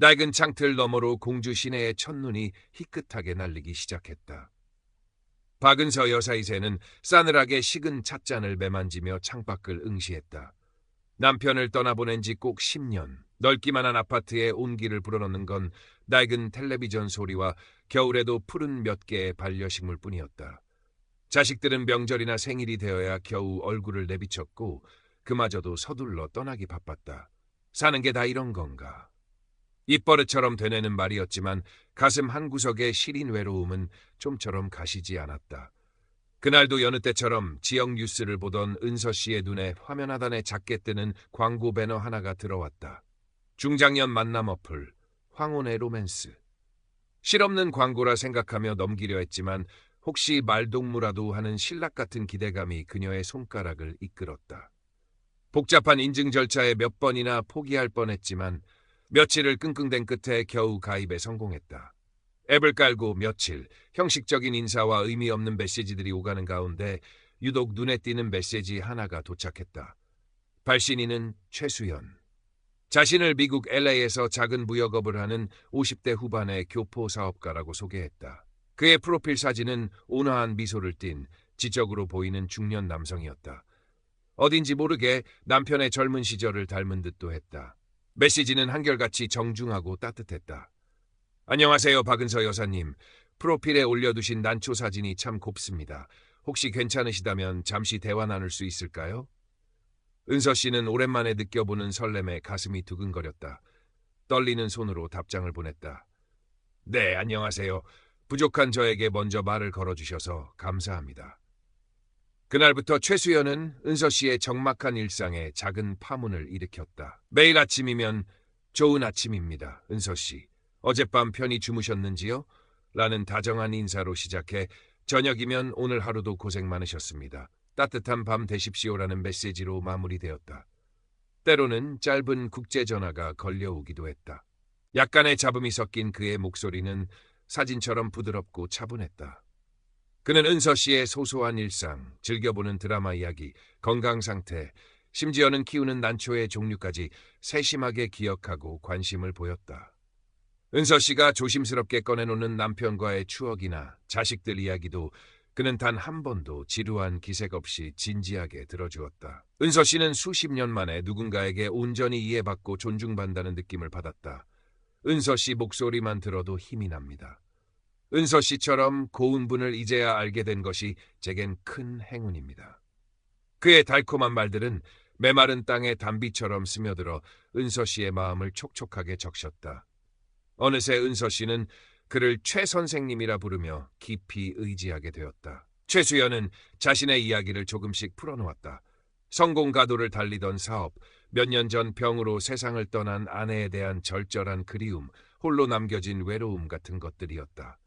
낡은 창틀 너머로 공주 시내의 첫눈이 희끗하게 날리기 시작했다. 박은서 여사이새는 싸늘하게 식은 찻잔을 매만지며 창밖을 응시했다. 남편을 떠나보낸 지 꼭 10년, 넓기만한 아파트에 온기를 불어넣는 건 낡은 텔레비전 소리와 겨울에도 푸른 몇 개의 반려식물 뿐이었다. 자식들은 명절이나 생일이 되어야 겨우 얼굴을 내비쳤고 그마저도 서둘러 떠나기 바빴다. 사는 게 다 이런 건가? 입버릇처럼 되뇌는 말이었지만 가슴 한구석의 시린 외로움은 좀처럼 가시지 않았다. 그날도 여느 때처럼 지역 뉴스를 보던 은서 씨의 눈에 화면 하단에 작게 뜨는 광고 배너 하나가 들어왔다. 중장년 만남 어플, 황혼의 로맨스. 실없는 광고라 생각하며 넘기려 했지만 혹시 말동무라도 하는 신락 같은 기대감이 그녀의 손가락을 이끌었다. 복잡한 인증 절차에 몇 번이나 포기할 뻔했지만 며칠을 끙끙댄 끝에 겨우 가입에 성공했다. 앱을 깔고 며칠, 형식적인 인사와 의미 없는 메시지들이 오가는 가운데 유독 눈에 띄는 메시지 하나가 도착했다. 발신인은 최수연. 자신을 미국 LA에서 작은 무역업을 하는 50대 후반의 교포 사업가라고 소개했다. 그의 프로필 사진은 온화한 미소를 띤 지적으로 보이는 중년 남성이었다. 어딘지 모르게 남편의 젊은 시절을 닮은 듯도 했다. 메시지는 한결같이 정중하고 따뜻했다. 안녕하세요, 박은서 여사님. 프로필에 올려두신 난초 사진이 참 곱습니다. 혹시 괜찮으시다면 잠시 대화 나눌 수 있을까요? 은서 씨는 오랜만에 느껴보는 설렘에 가슴이 두근거렸다. 떨리는 손으로 답장을 보냈다. 네, 안녕하세요. 부족한 저에게 먼저 말을 걸어주셔서 감사합니다. 그날부터 최수연은 은서 씨의 적막한 일상에 작은 파문을 일으켰다. 매일 아침이면 좋은 아침입니다, 은서 씨. 어젯밤 편히 주무셨는지요? 라는 다정한 인사로 시작해 저녁이면 오늘 하루도 고생 많으셨습니다. 따뜻한 밤 되십시오라는 메시지로 마무리되었다. 때로는 짧은 국제전화가 걸려오기도 했다. 약간의 잡음이 섞인 그의 목소리는 사진처럼 부드럽고 차분했다. 그는 은서 씨의 소소한 일상, 즐겨보는 드라마 이야기, 건강 상태, 심지어는 키우는 난초의 종류까지 세심하게 기억하고 관심을 보였다. 은서 씨가 조심스럽게 꺼내놓는 남편과의 추억이나 자식들 이야기도 그는 단 한 번도 지루한 기색 없이 진지하게 들어주었다. 은서 씨는 수십 년 만에 누군가에게 온전히 이해받고 존중받는다는 느낌을 받았다. 은서 씨 목소리만 들어도 힘이 납니다. 은서 씨처럼 고운 분을 이제야 알게 된 것이 제겐 큰 행운입니다. 그의 달콤한 말들은 메마른 땅의 단비처럼 스며들어 은서 씨의 마음을 촉촉하게 적셨다. 어느새 은서 씨는 그를 최 선생님이라 부르며 깊이 의지하게 되었다. 최수연은 자신의 이야기를 조금씩 풀어놓았다. 성공 가도를 달리던 사업, 몇 년 전 병으로 세상을 떠난 아내에 대한 절절한 그리움, 홀로 남겨진 외로움 같은 것들이었다.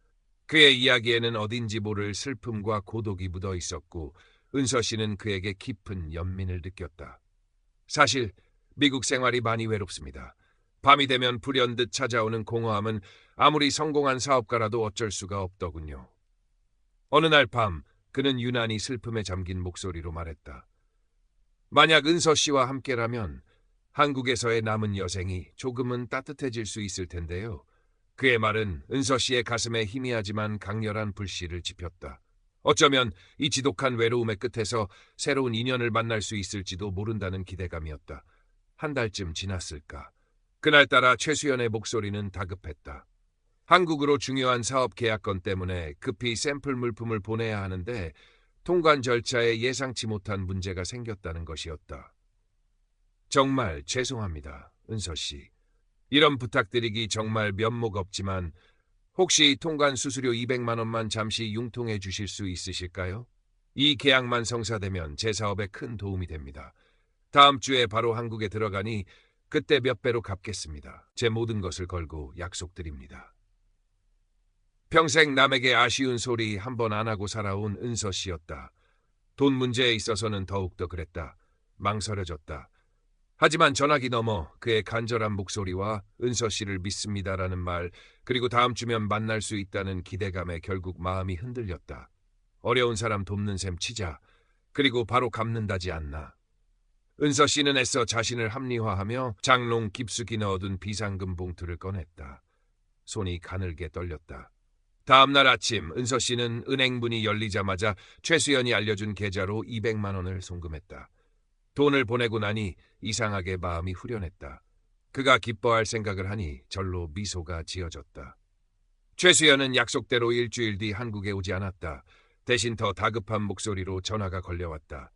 그의 이야기에는 어딘지 모를 슬픔과 고독이 묻어 있었고 은서 씨는 그에게 깊은 연민을 느꼈다. 사실 미국 생활이 많이 외롭습니다. 밤이 되면 불현듯 찾아오는 공허함은 아무리 성공한 사업가라도 어쩔 수가 없더군요. 어느 날 밤 그는 유난히 슬픔에 잠긴 목소리로 말했다. 만약 은서 씨와 함께라면 한국에서의 남은 여생이 조금은 따뜻해질 수 있을 텐데요. 그의 말은 은서 씨의 가슴에 희미하지만 강렬한 불씨를 지폈다. 어쩌면 이 지독한 외로움의 끝에서 새로운 인연을 만날 수 있을지도 모른다는 기대감이었다. 한 달쯤 지났을까. 그날따라 최수연의 목소리는 다급했다. 한국으로 중요한 사업 계약건 때문에 급히 샘플 물품을 보내야 하는데 통관 절차에 예상치 못한 문제가 생겼다는 것이었다. 정말 죄송합니다, 은서 씨. 이런 부탁드리기 정말 면목 없지만 혹시 통관 수수료 200만 원만 잠시 융통해 주실 수 있으실까요? 이 계약만 성사되면 제 사업에 큰 도움이 됩니다. 다음 주에 바로 한국에 들어가니 그때 몇 배로 갚겠습니다. 제 모든 것을 걸고 약속드립니다. 평생 남에게 아쉬운 소리 한 번 안 하고 살아온 은서 씨였다. 돈 문제에 있어서는 더욱더 그랬다. 망설여졌다. 하지만 전화기 너머 그의 간절한 목소리와 은서 씨를 믿습니다라는 말, 그리고 다음 주면 만날 수 있다는 기대감에 결국 마음이 흔들렸다. 어려운 사람 돕는 셈 치자. 그리고 바로 갚는다지 않나. 은서 씨는 애써 자신을 합리화하며 장롱 깊숙이 넣어둔 비상금 봉투를 꺼냈다. 손이 가늘게 떨렸다. 다음 날 아침 은서 씨는 은행 문이 열리자마자 최수연이 알려준 계좌로 200만 원을 송금했다. 돈을 보내고 나니 이상하게 마음이 후련했다. 그가 기뻐할 생각을 하니 절로 미소가 지어졌다. 최수연은 약속대로 일주일 뒤 한국에 오지 않았다. 대신 더 다급한 목소리로 전화가 걸려왔다.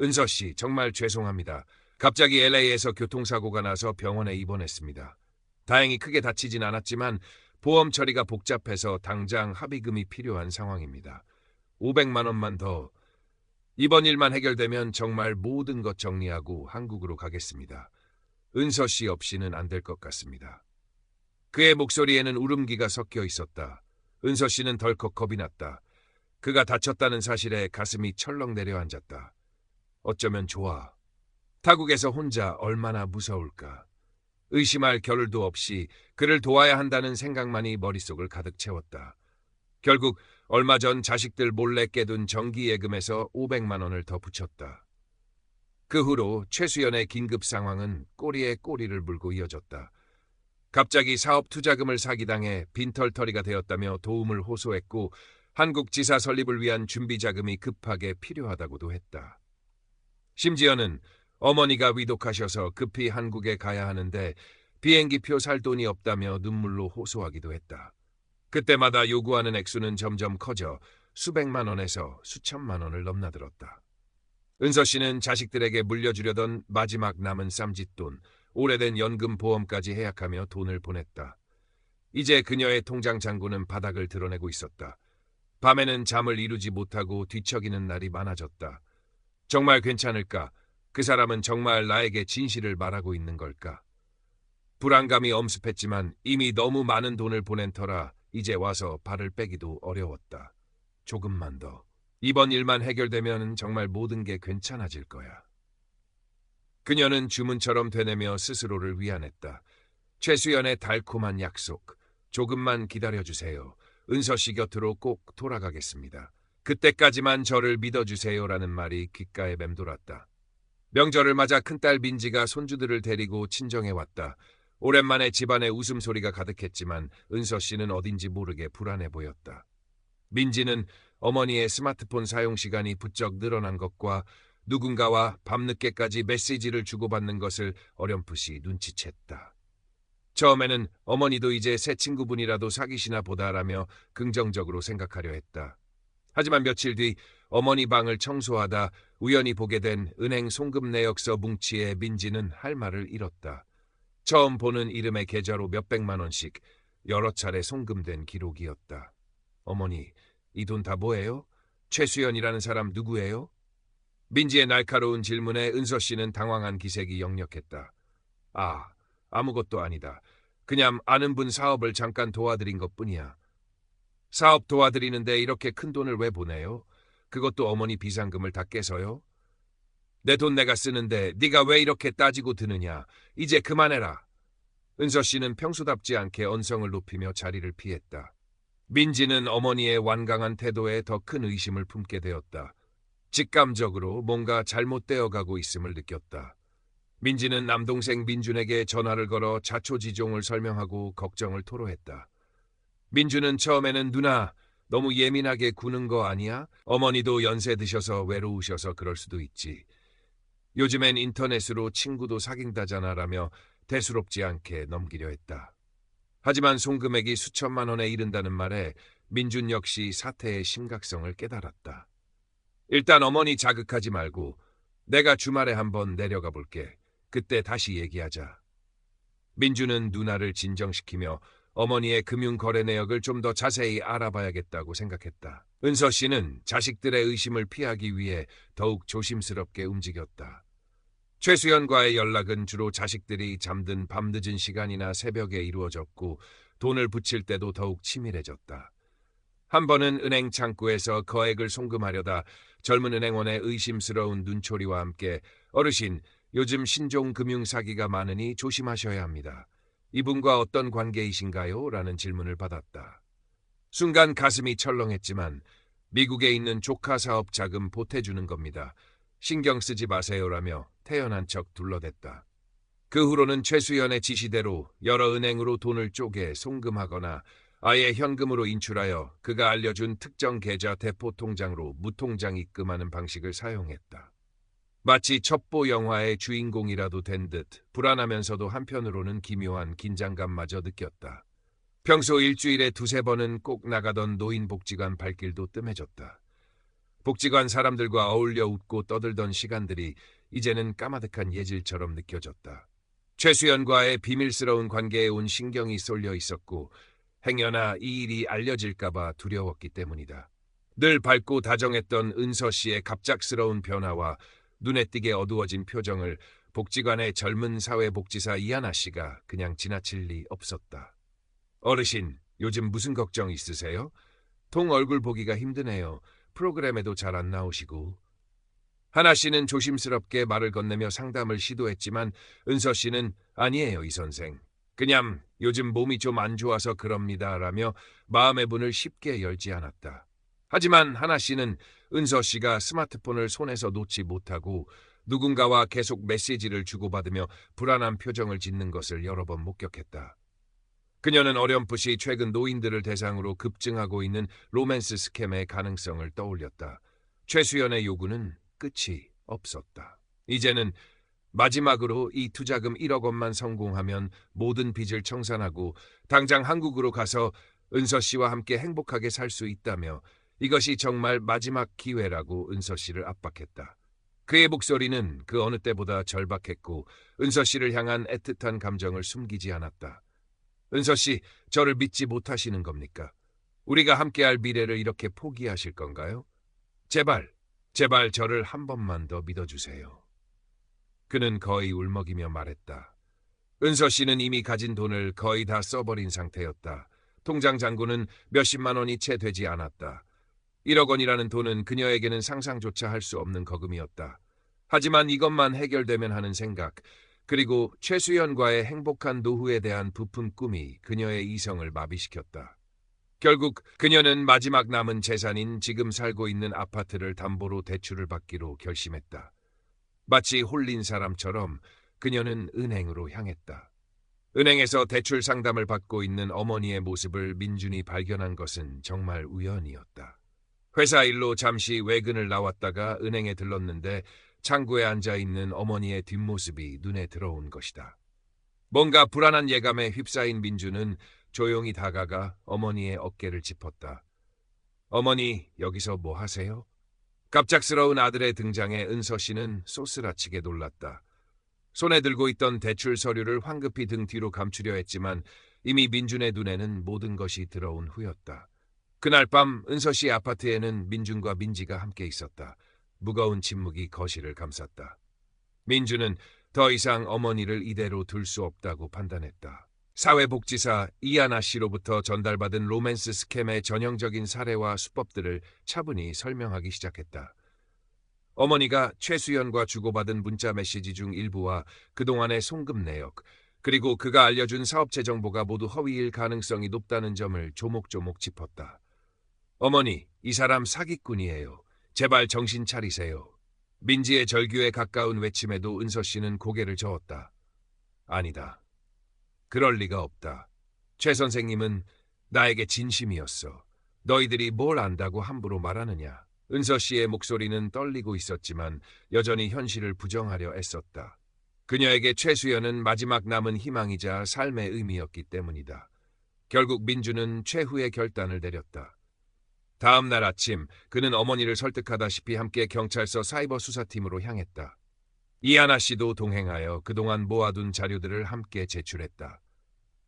은서 씨, 정말 죄송합니다. 갑자기 LA에서 교통사고가 나서 병원에 입원했습니다. 다행히 크게 다치진 않았지만 보험 처리가 복잡해서 당장 합의금이 필요한 상황입니다. 500만 원만 더. 이번 일만 해결되면 정말 모든 것 정리하고 한국으로 가겠습니다. 은서 씨 없이는 안 될 것 같습니다. 그의 목소리에는 울음기가 섞여 있었다. 은서 씨는 덜컥 겁이 났다. 그가 다쳤다는 사실에 가슴이 철렁 내려앉았다. 어쩌면 좋아. 타국에서 혼자 얼마나 무서울까. 의심할 겨를도 없이 그를 도와야 한다는 생각만이 머릿속을 가득 채웠다. 결국 얼마 전 자식들 몰래 깨둔 정기예금에서 500만 원을 더 붙였다. 그 후로 최수연의 긴급 상황은 꼬리에 꼬리를 물고 이어졌다. 갑자기 사업 투자금을 사기당해 빈털터리가 되었다며 도움을 호소했고 한국 지사 설립을 위한 준비 자금이 급하게 필요하다고도 했다. 심지어는 어머니가 위독하셔서 급히 한국에 가야 하는데 비행기표 살 돈이 없다며 눈물로 호소하기도 했다. 그때마다 요구하는 액수는 점점 커져 수백만 원에서 수천만 원을 넘나들었다. 은서 씨는 자식들에게 물려주려던 마지막 남은 쌈짓돈, 오래된 연금보험까지 해약하며 돈을 보냈다. 이제 그녀의 통장 잔고는 바닥을 드러내고 있었다. 밤에는 잠을 이루지 못하고 뒤척이는 날이 많아졌다. 정말 괜찮을까? 그 사람은 정말 나에게 진실을 말하고 있는 걸까? 불안감이 엄습했지만 이미 너무 많은 돈을 보낸 터라 이제 와서 발을 빼기도 어려웠다. 조금만 더. 이번 일만 해결되면 정말 모든 게 괜찮아질 거야. 그녀는 주문처럼 되뇌며 스스로를 위안했다. 최수연의 달콤한 약속. 조금만 기다려주세요. 은서 씨 곁으로 꼭 돌아가겠습니다. 그때까지만 저를 믿어주세요라는 말이 귓가에 맴돌았다. 명절을 맞아 큰딸 민지가 손주들을 데리고 친정에 왔다. 오랜만에 집안에 웃음소리가 가득했지만 은서 씨는 어딘지 모르게 불안해 보였다. 민지는 어머니의 스마트폰 사용 시간이 부쩍 늘어난 것과 누군가와 밤늦게까지 메시지를 주고받는 것을 어렴풋이 눈치챘다. 처음에는 어머니도 이제 새 친구분이라도 사귀시나 보다라며 긍정적으로 생각하려 했다. 하지만 며칠 뒤 어머니 방을 청소하다 우연히 보게 된 은행 송금 내역서 뭉치에 민지는 할 말을 잃었다. 처음 보는 이름의 계좌로 몇백만 원씩 여러 차례 송금된 기록이었다. 어머니, 이 돈 다 뭐예요? 최수연이라는 사람 누구예요? 민지의 날카로운 질문에 은서 씨는 당황한 기색이 역력했다. 아무것도 아니다. 그냥 아는 분 사업을 잠깐 도와드린 것뿐이야. 사업 도와드리는데 이렇게 큰 돈을 왜 보내요? 그것도 어머니 비상금을 다 깨서요? 내 돈 내가 쓰는데 네가 왜 이렇게 따지고 드느냐. 이제 그만해라. 은서 씨는 평소답지 않게 언성을 높이며 자리를 피했다. 민지는 어머니의 완강한 태도에 더 큰 의심을 품게 되었다. 직감적으로 뭔가 잘못되어 가고 있음을 느꼈다. 민지는 남동생 민준에게 전화를 걸어 자초지종을 설명하고 걱정을 토로했다. 민준은 처음에는 누나, 너무 예민하게 구는 거 아니야? 어머니도 연세 드셔서 외로우셔서 그럴 수도 있지. 요즘엔 인터넷으로 친구도 사귄다잖아 라며 대수롭지 않게 넘기려 했다. 하지만 송금액이 수천만 원에 이른다는 말에 민준 역시 사태의 심각성을 깨달았다. 일단 어머니 자극하지 말고 내가 주말에 한번 내려가 볼게. 그때 다시 얘기하자. 민준은 누나를 진정시키며 어머니의 금융거래 내역을 좀 더 자세히 알아봐야겠다고 생각했다. 은서 씨는 자식들의 의심을 피하기 위해 더욱 조심스럽게 움직였다. 최수연과의 연락은 주로 자식들이 잠든 밤늦은 시간이나 새벽에 이루어졌고 돈을 붙일 때도 더욱 치밀해졌다. 한 번은 은행 창구에서 거액을 송금하려다 젊은 은행원의 의심스러운 눈초리와 함께 어르신, 요즘 신종 금융 사기가 많으니 조심하셔야 합니다. 이분과 어떤 관계이신가요? 라는 질문을 받았다. 순간 가슴이 철렁했지만 미국에 있는 조카 사업 자금 보태주는 겁니다. 신경 쓰지 마세요라며 태연한 척 둘러댔다. 그 후로는 최수연의 지시대로 여러 은행으로 돈을 쪼개 송금하거나 아예 현금으로 인출하여 그가 알려준 특정 계좌 대포 통장으로 무통장 입금하는 방식을 사용했다. 마치 첩보 영화의 주인공이라도 된 듯 불안하면서도 한편으로는 기묘한 긴장감마저 느꼈다. 평소 일주일에 두세 번은 꼭 나가던 노인복지관 발길도 뜸해졌다. 복지관 사람들과 어울려 웃고 떠들던 시간들이 이제는 까마득한 예질처럼 느껴졌다. 최수연과의 비밀스러운 관계에 온 신경이 쏠려 있었고 행여나 이 일이 알려질까봐 두려웠기 때문이다. 늘 밝고 다정했던 은서 씨의 갑작스러운 변화와 눈에 띄게 어두워진 표정을 복지관의 젊은 사회복지사 이하나 씨가 그냥 지나칠 리 없었다. 어르신, 요즘 무슨 걱정 있으세요? 통 얼굴 보기가 힘드네요. 프로그램에도 잘 안 나오시고. 하나 씨는 조심스럽게 말을 건네며 상담을 시도했지만 은서 씨는 아니에요, 이 선생. 그냥 요즘 몸이 좀 안 좋아서 그럽니다라며 마음의 문을 쉽게 열지 않았다. 하지만 하나 씨는 은서 씨가 스마트폰을 손에서 놓지 못하고 누군가와 계속 메시지를 주고받으며 불안한 표정을 짓는 것을 여러 번 목격했다. 그녀는 어렴풋이 최근 노인들을 대상으로 급증하고 있는 로맨스 스캠의 가능성을 떠올렸다. 최수연의 요구는 끝이 없었다. 이제는 마지막으로 이 투자금 1억 원만 성공하면 모든 빚을 청산하고 당장 한국으로 가서 은서 씨와 함께 행복하게 살 수 있다며 이것이 정말 마지막 기회라고 은서 씨를 압박했다. 그의 목소리는 그 어느 때보다 절박했고 은서 씨를 향한 애틋한 감정을 숨기지 않았다. 은서 씨, 저를 믿지 못하시는 겁니까? 우리가 함께할 미래를 이렇게 포기하실 건가요? 제발 저를 한 번만 더 믿어주세요. 그는 거의 울먹이며 말했다. 은서 씨는 이미 가진 돈을 거의 다 써버린 상태였다. 통장 잔고는 몇십만 원이 채 되지 않았다. 1억 원이라는 돈은 그녀에게는 상상조차 할 수 없는 거금이었다. 하지만 이것만 해결되면 하는 생각, 그리고 최수연과의 행복한 노후에 대한 부푼 꿈이 그녀의 이성을 마비시켰다. 결국 그녀는 마지막 남은 재산인 지금 살고 있는 아파트를 담보로 대출을 받기로 결심했다. 마치 홀린 사람처럼 그녀는 은행으로 향했다. 은행에서 대출 상담을 받고 있는 어머니의 모습을 민준이 발견한 것은 정말 우연이었다. 회사 일로 잠시 외근을 나왔다가 은행에 들렀는데 창구에 앉아있는 어머니의 뒷모습이 눈에 들어온 것이다. 뭔가 불안한 예감에 휩싸인 민주는 조용히 다가가 어머니의 어깨를 짚었다. 어머니, 여기서 뭐 하세요? 갑작스러운 아들의 등장에 은서 씨는 쏘스라치게 놀랐다. 손에 들고 있던 대출 서류를 황급히 등 뒤로 감추려 했지만 이미 민준의 눈에는 모든 것이 들어온 후였다. 그날 밤 은서 씨 아파트에는 민준과 민지가 함께 있었다. 무거운 침묵이 거실을 감쌌다. 민준은 더 이상 어머니를 이대로 둘 수 없다고 판단했다. 사회복지사 이하나 씨로부터 전달받은 로맨스 스캠의 전형적인 사례와 수법들을 차분히 설명하기 시작했다. 어머니가 최수연과 주고받은 문자 메시지 중 일부와 그동안의 송금 내역, 그리고 그가 알려준 사업체 정보가 모두 허위일 가능성이 높다는 점을 조목조목 짚었다. 어머니, 이 사람 사기꾼이에요. 제발 정신 차리세요. 민지의 절규에 가까운 외침에도 은서 씨는 고개를 저었다. 아니다. 그럴 리가 없다. 최 선생님은 나에게 진심이었어. 너희들이 뭘 안다고 함부로 말하느냐. 은서 씨의 목소리는 떨리고 있었지만 여전히 현실을 부정하려 애썼다. 그녀에게 최수연은 마지막 남은 희망이자 삶의 의미였기 때문이다. 결국 민주는 최후의 결단을 내렸다. 다음 날 아침 그는 어머니를 설득하다시피 함께 경찰서 사이버 수사팀으로 향했다. 이하나 씨도 동행하여 그동안 모아둔 자료들을 함께 제출했다.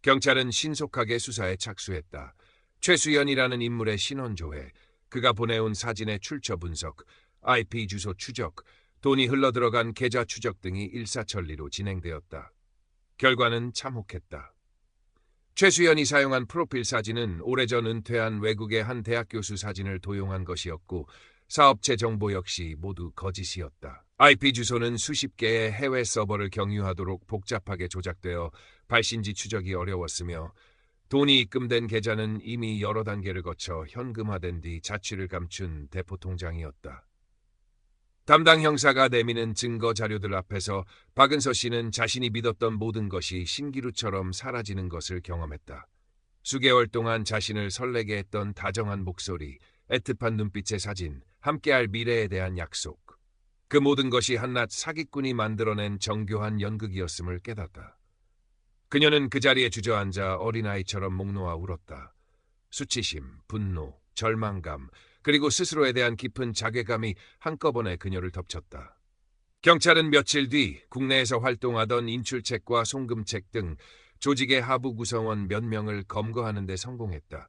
경찰은 신속하게 수사에 착수했다. 최수연이라는 인물의 신원 조회, 그가 보내온 사진의 출처 분석, IP 주소 추적, 돈이 흘러들어간 계좌 추적 등이 일사천리로 진행되었다. 결과는 참혹했다. 최수연이 사용한 프로필 사진은 오래전 은퇴한 외국의 한 대학 교수 사진을 도용한 것이었고 사업체 정보 역시 모두 거짓이었다. IP 주소는 수십 개의 해외 서버를 경유하도록 복잡하게 조작되어 발신지 추적이 어려웠으며 돈이 입금된 계좌는 이미 여러 단계를 거쳐 현금화된 뒤 자취를 감춘 대포 통장이었다. 담당 형사가 내미는 증거 자료들 앞에서 박은서 씨는 자신이 믿었던 모든 것이 신기루처럼 사라지는 것을 경험했다. 수개월 동안 자신을 설레게 했던 다정한 목소리, 애틋한 눈빛의 사진, 함께할 미래에 대한 약속. 그 모든 것이 한낱 사기꾼이 만들어낸 정교한 연극이었음을 깨닫다. 그녀는 그 자리에 주저앉아 어린아이처럼 목 놓아 울었다. 수치심, 분노, 절망감, 그리고 스스로에 대한 깊은 자괴감이 한꺼번에 그녀를 덮쳤다. 경찰은 며칠 뒤 국내에서 활동하던 인출책과 송금책 등 조직의 하부 구성원 몇 명을 검거하는 데 성공했다.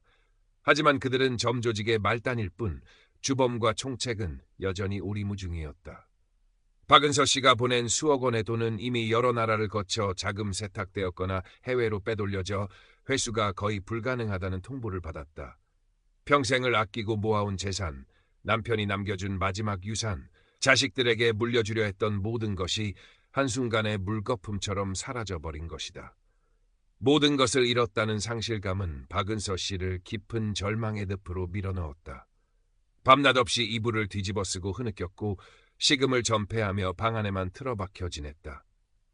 하지만 그들은 점조직의 말단일 뿐 주범과 총책은 여전히 오리무중이었다. 박은서 씨가 보낸 수억 원의 돈은 이미 여러 나라를 거쳐 자금 세탁되었거나 해외로 빼돌려져 회수가 거의 불가능하다는 통보를 받았다. 평생을 아끼고 모아온 재산, 남편이 남겨준 마지막 유산, 자식들에게 물려주려 했던 모든 것이 한순간에 물거품처럼 사라져버린 것이다. 모든 것을 잃었다는 상실감은 박은서 씨를 깊은 절망의 늪으로 밀어넣었다. 밤낮 없이 이불을 뒤집어쓰고 흐느꼈고 식음을 전폐하며 방 안에만 틀어박혀 지냈다.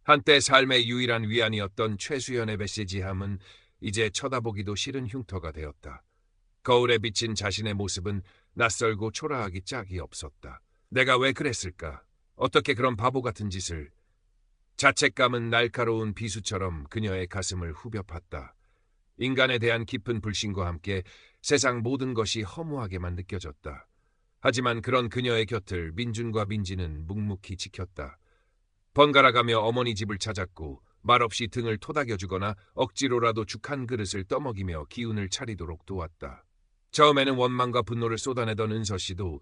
한때 삶의 유일한 위안이었던 최수연의 메시지함은 이제 쳐다보기도 싫은 흉터가 되었다. 거울에 비친 자신의 모습은 낯설고 초라하기 짝이 없었다. 내가 왜 그랬을까? 어떻게 그런 바보 같은 짓을? 자책감은 날카로운 비수처럼 그녀의 가슴을 후벼 팠다. 인간에 대한 깊은 불신과 함께 세상 모든 것이 허무하게만 느껴졌다. 하지만 그런 그녀의 곁을 민준과 민지는 묵묵히 지켰다. 번갈아가며 어머니 집을 찾았고 말없이 등을 토닥여주거나 억지로라도 죽 한 그릇을 떠먹이며 기운을 차리도록 도왔다. 처음에는 원망과 분노를 쏟아내던 은서 씨도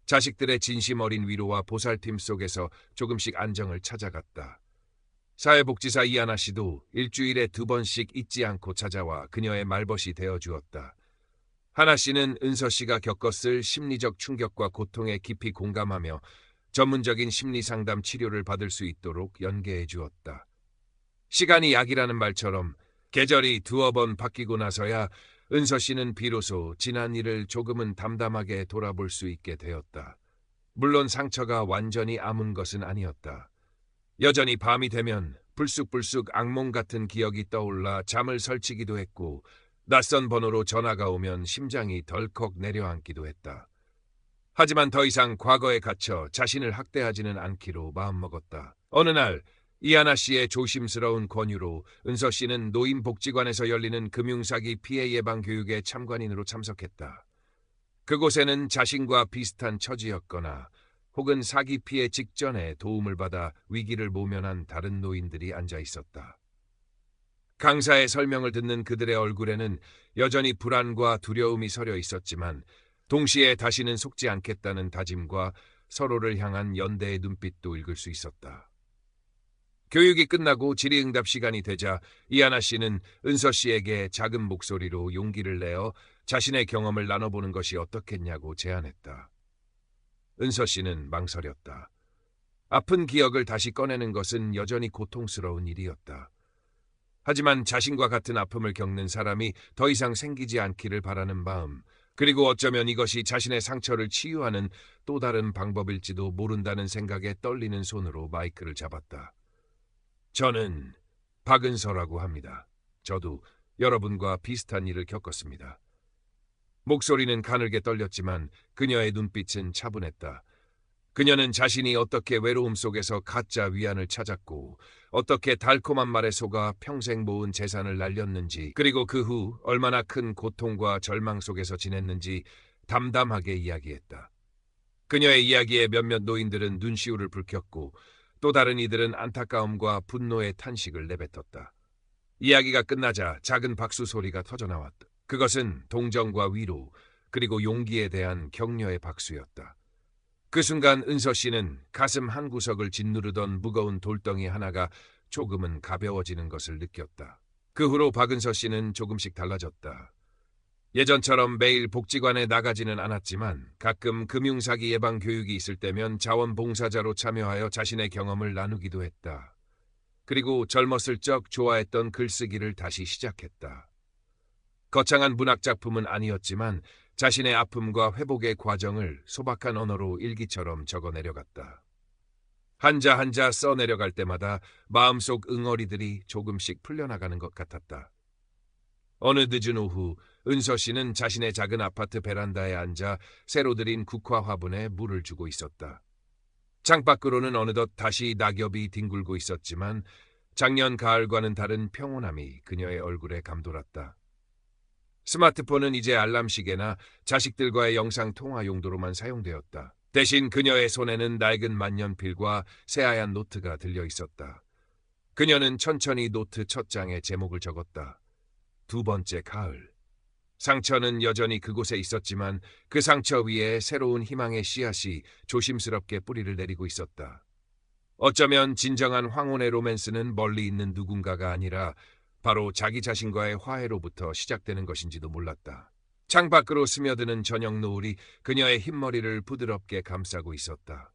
자식들의 진심 어린 위로와 보살핌 속에서 조금씩 안정을 찾아갔다. 사회복지사 이하나 씨도 일주일에 2번씩 잊지 않고 찾아와 그녀의 말벗이 되어주었다. 하나 씨는 은서 씨가 겪었을 심리적 충격과 고통에 깊이 공감하며 전문적인 심리상담 치료를 받을 수 있도록 연계해 주었다. 시간이 약이라는 말처럼 계절이 두어 번 바뀌고 나서야 은서 씨는 비로소 지난 일을 조금은 담담하게 돌아볼 수 있게 되었다. 물론 상처가 완전히 아문 것은 아니었다. 여전히 밤이 되면 불쑥불쑥 악몽 같은 기억이 떠올라 잠을 설치기도 했고 낯선 번호로 전화가 오면 심장이 덜컥 내려앉기도 했다. 하지만 더 이상 과거에 갇혀 자신을 학대하지는 않기로 마음먹었다. 어느 날 이하나 씨의 조심스러운 권유로 은서 씨는 노인복지관에서 열리는 금융사기 피해 예방 교육에 참관인으로 참석했다. 그곳에는 자신과 비슷한 처지였거나 혹은 사기 피해 직전에 도움을 받아 위기를 모면한 다른 노인들이 앉아 있었다. 강사의 설명을 듣는 그들의 얼굴에는 여전히 불안과 두려움이 서려 있었지만 동시에 다시는 속지 않겠다는 다짐과 서로를 향한 연대의 눈빛도 읽을 수 있었다. 교육이 끝나고 질의응답 시간이 되자 이하나 씨는 은서 씨에게 작은 목소리로 용기를 내어 자신의 경험을 나눠보는 것이 어떻겠냐고 제안했다. 은서 씨는 망설였다. 아픈 기억을 다시 꺼내는 것은 여전히 고통스러운 일이었다. 하지만 자신과 같은 아픔을 겪는 사람이 더 이상 생기지 않기를 바라는 마음, 그리고 어쩌면 이것이 자신의 상처를 치유하는 또 다른 방법일지도 모른다는 생각에 떨리는 손으로 마이크를 잡았다. 저는 박은서라고 합니다. 저도 여러분과 비슷한 일을 겪었습니다. 목소리는 가늘게 떨렸지만 그녀의 눈빛은 차분했다. 그녀는 자신이 어떻게 외로움 속에서 가짜 위안을 찾았고 어떻게 달콤한 말에 속아 평생 모은 재산을 날렸는지, 그리고 그 후 얼마나 큰 고통과 절망 속에서 지냈는지 담담하게 이야기했다. 그녀의 이야기에 몇몇 노인들은 눈시울을 붉혔고 또 다른 이들은 안타까움과 분노의 탄식을 내뱉었다. 이야기가 끝나자 작은 박수 소리가 터져나왔다. 그것은 동정과 위로, 그리고 용기에 대한 격려의 박수였다. 그 순간 은서 씨는 가슴 한구석을 짓누르던 무거운 돌덩이 하나가 조금은 가벼워지는 것을 느꼈다. 그 후로 박은서 씨는 조금씩 달라졌다. 예전처럼 매일 복지관에 나가지는 않았지만 가끔 금융사기 예방 교육이 있을 때면 자원봉사자로 참여하여 자신의 경험을 나누기도 했다. 그리고 젊었을 적 좋아했던 글쓰기를 다시 시작했다. 거창한 문학작품은 아니었지만 자신의 아픔과 회복의 과정을 소박한 언어로 일기처럼 적어 내려갔다. 한자 한자 써 내려갈 때마다 마음속 응어리들이 조금씩 풀려나가는 것 같았다. 어느 늦은 오후 은서 씨는 자신의 작은 아파트 베란다에 앉아 새로 들인 국화 화분에 물을 주고 있었다. 창밖으로는 어느덧 다시 낙엽이 뒹굴고 있었지만 작년 가을과는 다른 평온함이 그녀의 얼굴에 감돌았다. 스마트폰은 이제 알람 시계나 자식들과의 영상 통화 용도로만 사용되었다. 대신 그녀의 손에는 낡은 만년필과 새하얀 노트가 들려 있었다. 그녀는 천천히 노트 첫 장에 제목을 적었다. 두 번째 가을. 상처는 여전히 그곳에 있었지만 그 상처 위에 새로운 희망의 씨앗이 조심스럽게 뿌리를 내리고 있었다. 어쩌면 진정한 황혼의 로맨스는 멀리 있는 누군가가 아니라 바로 자기 자신과의 화해로부터 시작되는 것인지도 몰랐다. 창밖으로 스며드는 저녁 노을이 그녀의 흰머리를 부드럽게 감싸고 있었다.